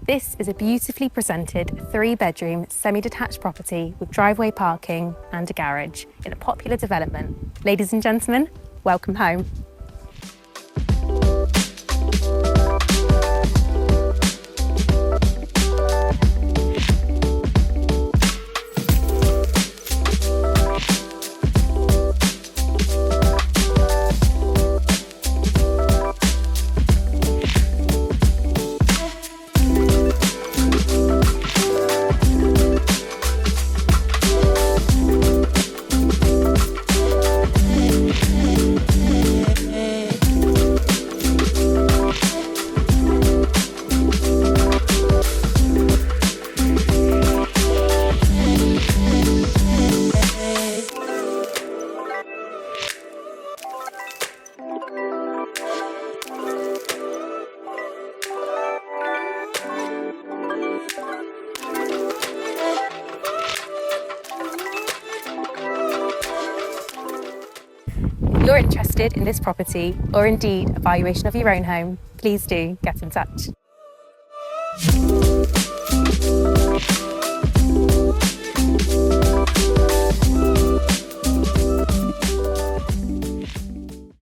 This is a beautifully presented 3-bedroom semi-detached property with driveway parking and a garage in a popular development. Ladies and gentlemen, welcome home. If you're interested in this property or indeed a valuation of your own home, please do get in touch.